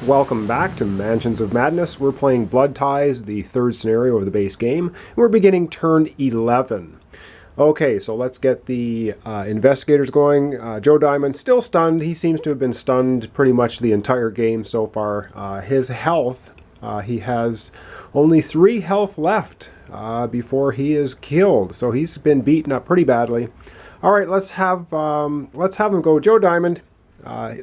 Welcome back to Mansions of Madness. We're playing Blood Ties, the third scenario of the base game. And we're beginning turn 11. Okay, so let's get the investigators going. Joe Diamond, still stunned. He seems to have been stunned pretty much the entire game so far. His health, he has only 3 health left before he is killed. So he's been beaten up pretty badly. All right, let's have him go. Joe Diamond,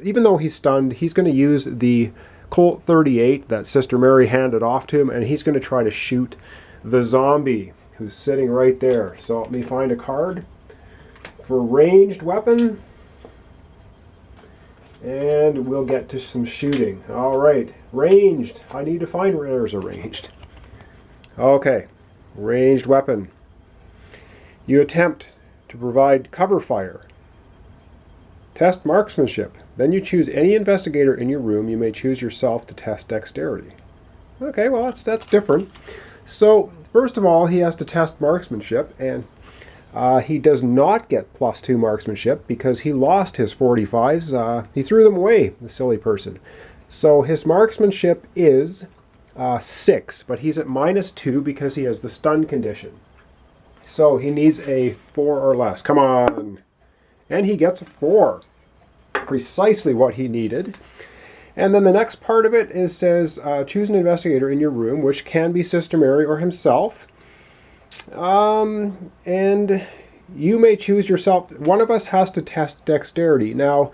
even though he's stunned, he's going to use the Colt 38 that Sister Mary handed off to him, and he's going to try to shoot the zombie who's sitting right there. So let me find a card for ranged weapon, and we'll get to some shooting. All right, ranged. I need to find where there's a ranged. Okay, ranged weapon. You attempt to provide cover fire. Test marksmanship. Then you choose any investigator in your room. You may choose yourself to test dexterity. Okay, well that's different. So first of all, he has to test marksmanship, and he does not get +2 marksmanship because he lost his 45s. He threw them away, the silly person. So his marksmanship is 6, but he's at -2 because he has the stun condition. So he needs a 4 or less. Come on. And he gets a 4. Precisely what he needed. And then the next part of it says choose an investigator in your room, which can be Sister Mary or himself. And you may choose yourself. One of us has to test dexterity. Now,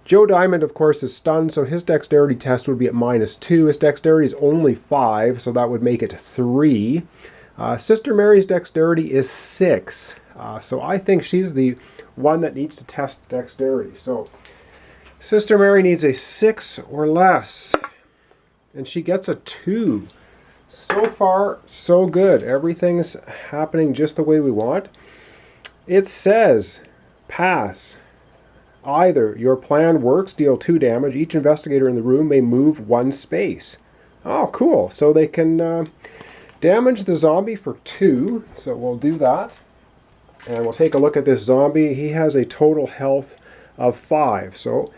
Joe Diamond, of course, is stunned, so his dexterity test would be at -2. His dexterity is only 5, so that would make it 3. Sister Mary's dexterity is 6. So I think she's the one that needs to test dexterity. So Sister Mary needs a 6 or less, and she gets a 2. So far, so good. Everything's happening just the way we want. It says, pass. Either your plan works, deal 2 damage. Each investigator in the room may move 1 space. Oh, cool. So they can damage the zombie for 2. So we'll do that. And we'll take a look at this zombie. He has a total health of 5. So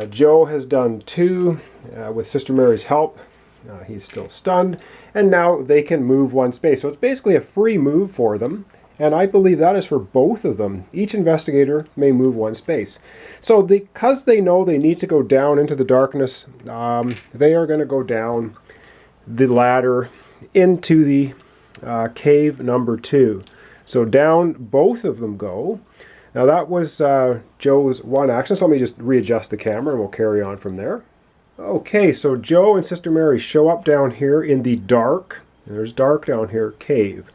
Joe has done 2 with Sister Mary's help. He's still stunned. And now they can move 1 space. So it's basically a free move for them. And I believe that is for both of them. Each investigator may move 1 space. So because they know they need to go down into the darkness, they are going to go down the ladder into the cave number 2. So down both of them go. Now that was Joe's 1 action, so let me just readjust the camera and we'll carry on from there. Okay, so Joe and Sister Mary show up down here in the dark, there's dark down here, cave.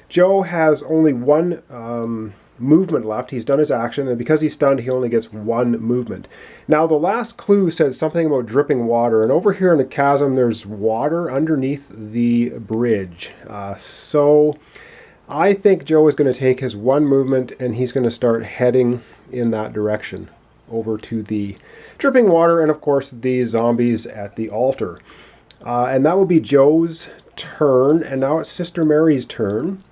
Joe has only 1 movement left. He's done his action, and because he's stunned, he only gets 1 movement. Now the last clue says something about dripping water, and over here in the chasm there's water underneath the bridge. So I think Joe is going to take his 1 movement and he's going to start heading in that direction over to the dripping water and, of course, the zombies at the altar. And that will be Joe's turn, and now it's Sister Mary's turn.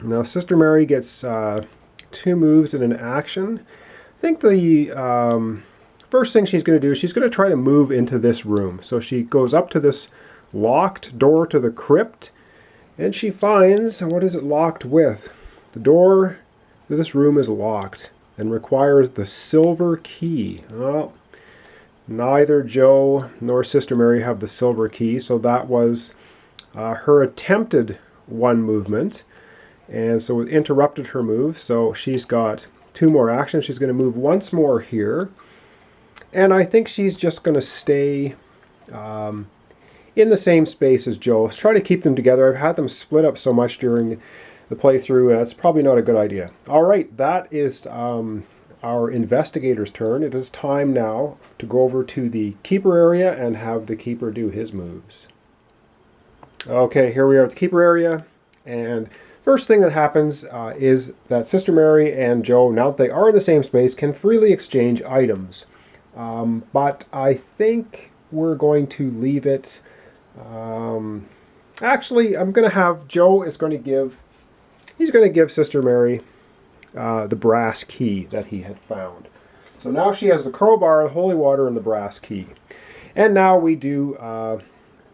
Now Sister Mary gets 2 moves and an action. I think the first thing she's going to do is she's going to try to move into this room. So she goes up to this locked door to the crypt, and she finds, what is it locked with? The door to this room is locked and requires the silver key. Well, neither Joe nor Sister Mary have the silver key, so that was her attempted 1 movement. And so it interrupted her move, so she's got 2 more actions. She's going to move once more here. And I think she's just going to stay in the same space as Joe. Let's try to keep them together. I've had them split up so much during the playthrough, and that's probably not a good idea. All right, that is our investigator's turn. It is time now to go over to the keeper area and have the keeper do his moves. Okay, here we are at the keeper area, and first thing that happens is that Sister Mary and Joe, now that they are in the same space, can freely exchange items. But I think we're going to leave it. Actually, I'm going to have Joe is going to give. He's going to give Sister Mary the brass key that he had found. So now she has the crowbar, the holy water, and the brass key. And now we do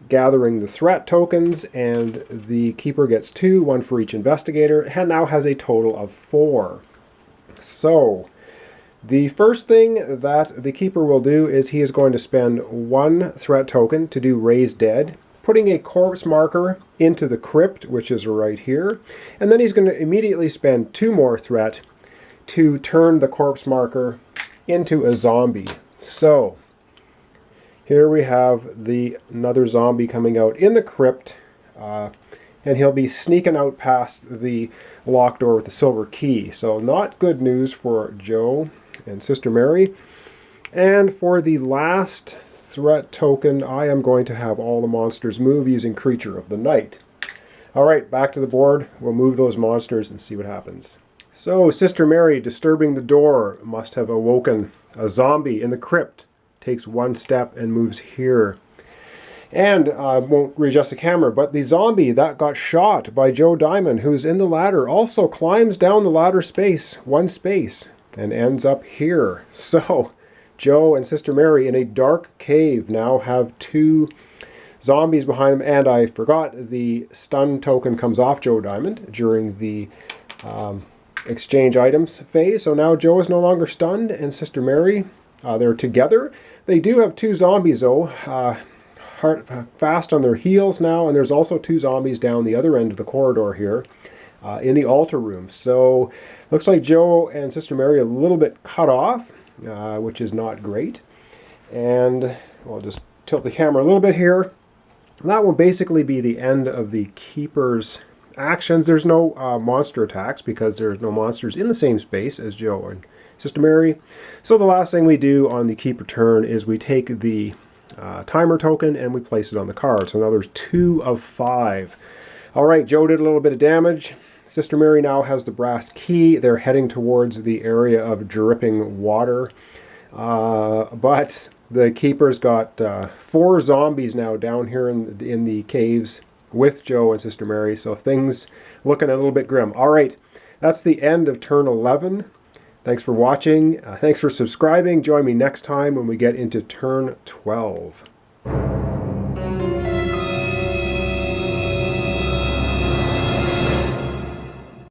gathering the threat tokens, and the keeper gets 2, 1 for each investigator, and now has a total of 4. So the first thing that the keeper will do is he is going to spend 1 threat token to do Raise Dead, putting a corpse marker into the crypt, which is right here, and then he's going to immediately spend 2 more threat to turn the corpse marker into a zombie. So here we have another zombie coming out in the crypt, and he'll be sneaking out past the locked door with the silver key. So not good news for Joe and Sister Mary. And for the last threat token, I am going to have all the monsters move using Creature of the Night. All right, back to the board. We'll move those monsters and see what happens. So Sister Mary, disturbing the door, must have awoken a zombie in the crypt. Takes 1 step and moves here. And I won't readjust the camera, but the zombie that got shot by Joe Diamond, who's in the ladder, also climbs down the ladder space, 1 space, and ends up here. So Joe and Sister Mary in a dark cave now have 2 zombies behind them, and I forgot the stun token comes off Joe Diamond during the exchange items phase. So now Joe is no longer stunned, and Sister Mary, they're together. They do have 2 zombies though, fast on their heels now, and there's also 2 zombies down the other end of the corridor here in the altar room. So looks like Joe and Sister Mary are a little bit cut off, which is not great. And I'll just tilt the camera a little bit here. That will basically be the end of the keeper's actions. There's no monster attacks because there's no monsters in the same space as Joe and Sister Mary. So the last thing we do on the keeper turn is we take the timer token and we place it on the card. So now there's 2 of 5. All right, Joe did a little bit of damage. Sister Mary now has the brass key. They're heading towards the area of dripping water. But the keeper's got 4 zombies now down here in the caves with Joe and Sister Mary. So things looking a little bit grim. All right, that's the end of turn 11. Thanks for watching. Thanks for subscribing. Join me next time when we get into turn 12.